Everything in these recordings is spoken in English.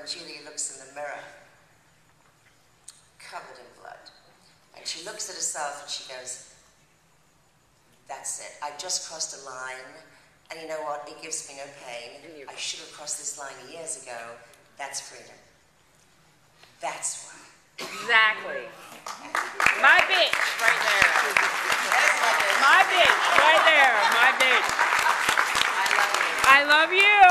Julia looks in the mirror, covered in blood. And she looks at herself and she goes, that's it. I just crossed a line, and you know what? It gives me no pain. I should have crossed this line years ago. That's freedom. That's why. Exactly. My bitch right there. My bitch right there. My bitch. I love you.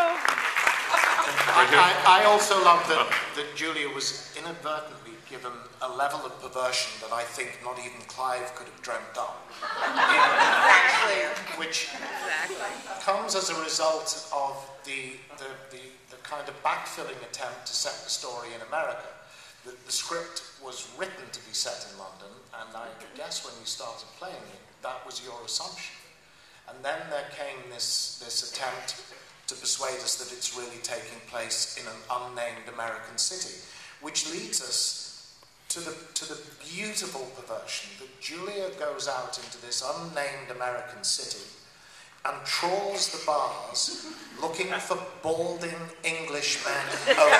I also love that Julia was inadvertently given a level of perversion that I think not even Clive could have dreamt up. Exactly. Which comes as a result of the kind of backfilling attempt to set the story in America. The script was written to be set in London, and I guess when you started playing it, that was your assumption. And then there came this attempt to persuade us that it's really taking place in an unnamed American city, which leads us to the beautiful perversion that Julia goes out into this unnamed American city and trawls the bars looking for balding Englishmen only.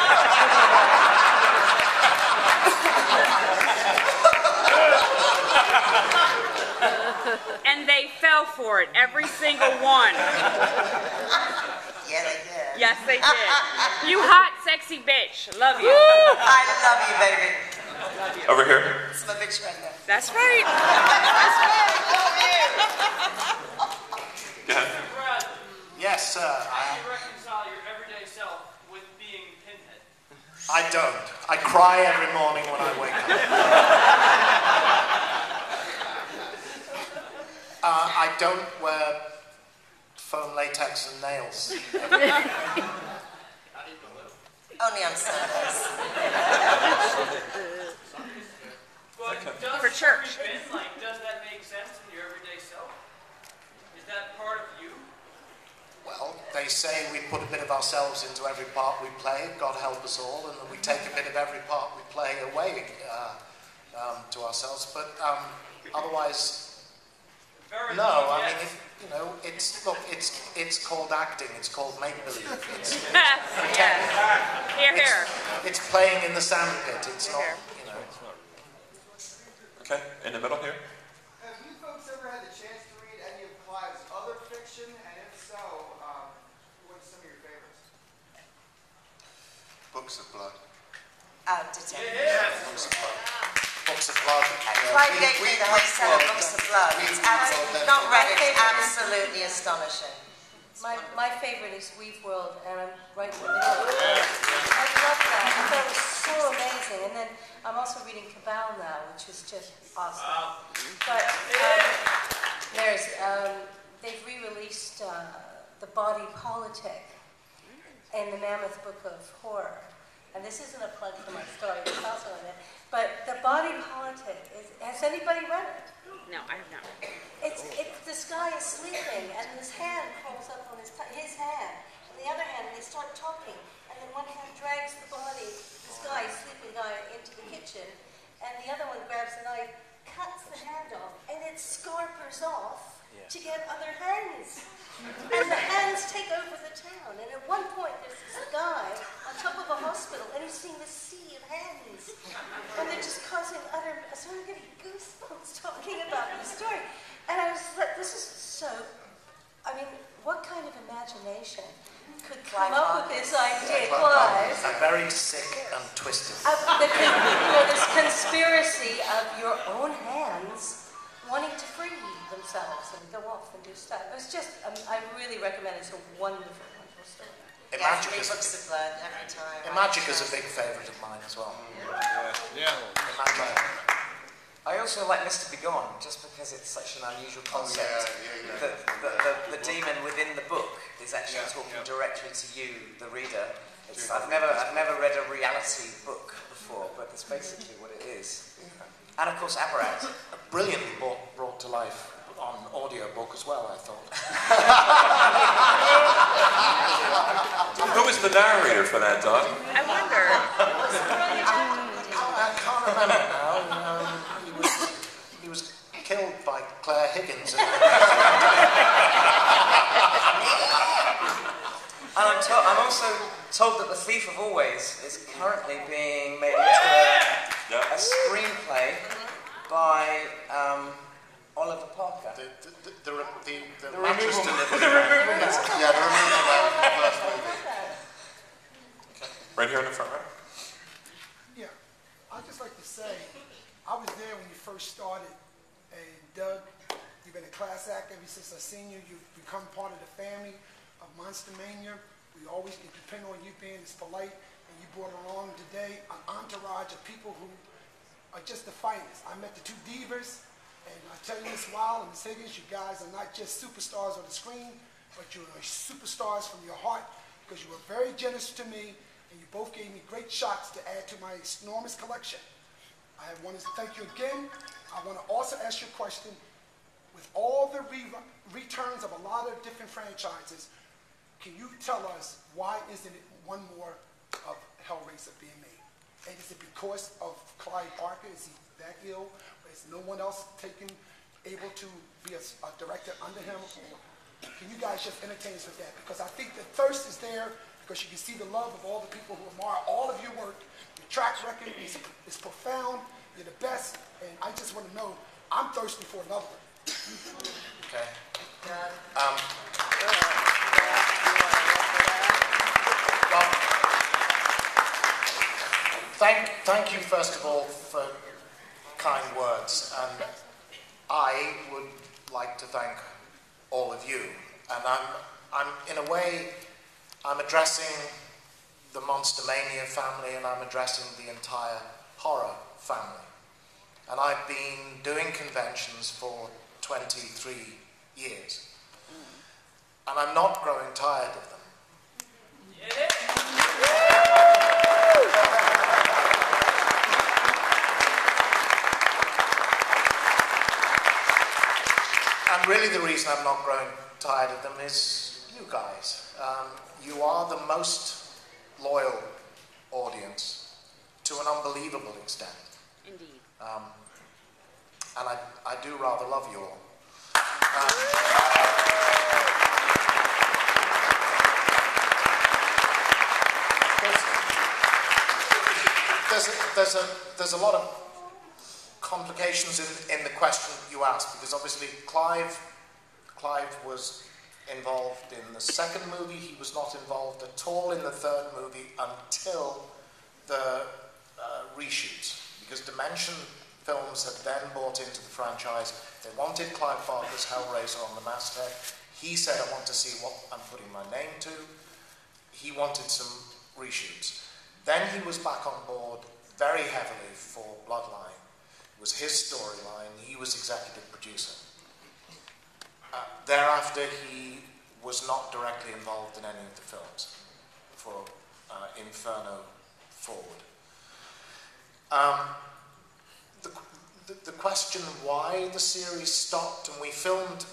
And they fell for it, every single one. Yeah, they did. Yes, they did. You hot, sexy bitch. Love you. I love you, baby. Love you. Over here. It's my bitch right there. That's right. That's right. Love you. Go ahead. Brad, Yes, sir. how do you reconcile your everyday self with being Pinhead? I don't. I cry every morning when I wake up. I don't wear foam latex and nails. Only on Sundays. But does For church. every bit, like, does that make sense in your everyday self? Is that part of you? Well, they say we put a bit of ourselves into every part we play, God help us all, and that we take a bit of every part we play away to ourselves. But otherwise, Very no. good, I yes. mean, it's called acting. It's called make believe. It's Yeah. Here. It's playing in the sandpit. It's not, Here. you know. Okay, in the middle here. Have you folks ever had the chance to read any of Clive's other fiction? And if so, what's some of your favorites? Books of blood. Detective. Books of blood. Books of blood. Clive gave me the whole set of Books of Blood. It's absolutely not read it. It's absolutely astonishing. My favorite is Weave World, and I'm right in the middle of it. I love that. I thought it was so amazing. And then I'm also reading Cabal now, which is just awesome. But they've re-released The Body Politic in the Mammoth Book of Horror. And this isn't a plug for my story, it's also in it. But The Body Politic, has anybody read it? No, I have not. This guy is sleeping, and his hand crawls up on his hand, and the other hand, and they start talking, and then one hand drags the body, this guy, sleeping guy, into the kitchen, and the other one grabs a knife, cuts the hand off, and it scarpers off to get other hands. And the hands take over the town, and at one point, there's this guy on top of a hospital, and he's seeing this sea of hands, and they're just causing utter, so I'm getting goosebumps talking about the story. And I was like, this is so, I mean, what kind of imagination could come up with this idea? Clive. Very sick and twisted. This conspiracy of your own hands wanting to free themselves and go off and do stuff. It was just, I really recommend it. It's a wonderful, wonderful story. Books of Blood every time. Imagica's a big favourite of mine as well. Yeah. Imagica. I also like Mr. Begone, just because it's such an unusual concept. The demon within the book is actually talking directly to you, the reader. I've never read a reality book before, but that's basically what it is. And of course, Aberrat. Brilliantly brought to life on audiobook as well, I thought. Who was the narrator for that, Doc? I wonder. I can't remember now. He was killed by Claire Higgins. And I'm also told that The Thief of Always is currently being made into a screenplay by Oliver Parker. The removal man. The removal man. Yeah, the removal man from the first movie. Right here in the front row. Yeah, I'd just like to say, I was there when you first started, and Doug, you've been a class act ever since I've seen you. You've become part of the family of Monster Mania. We always depend on you being as polite, and you brought along today an entourage of people who are just the finest. I met the two divas, and I tell you, Miss Wild and Miss Higgins, you guys are not just superstars on the screen, but you're superstars from your heart, because you were very generous to me, and you both gave me great shots to add to my enormous collection. I want to thank you again. I want to also ask you a question. With all the returns of a lot of different franchises, can you tell us why isn't it one more of Hellraiser being made? And is it because of Clive Barker? Is he that ill? Or is no one else able to be a director under him? Or can you guys just entertain us with that? Because I think the thirst is there, because you can see the love of all the people who admire all of your work. Your track record is profound. You're the best. And I just want to know, I'm thirsty for another one. Okay. Well, thank you first of all for kind words, and I would like to thank all of you. And I'm in a way, I'm addressing the Monster Mania family, and I'm addressing the entire horror family. And I've been doing conventions for 23 years. And I'm not growing tired of them. And really the reason I'm not growing tired of them is you guys. You are the most loyal audience to an unbelievable extent. Indeed. And I do rather love you all. There's a lot of complications in the question you asked, because obviously Clive was involved in the second movie. He was not involved at all in the third movie until the reshoots, because Dimension Films had then bought into the franchise. They wanted Clive Barker's Hellraiser on the masthead. He said, I want to see what I'm putting my name to. He wanted some reshoots. Then he was back on board very heavily for Bloodline. It was his storyline. He was executive producer. Thereafter, he was not directly involved in any of the films for Inferno forward. The question why the series stopped, and we filmed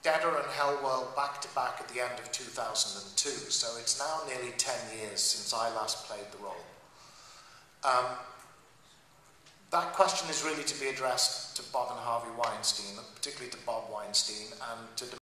Deader and Hellworld back to back at the end of 2002, so it's now nearly 10 years since I last played the role. That question is really to be addressed to Bob and Harvey Weinstein, particularly to Bob Weinstein, and to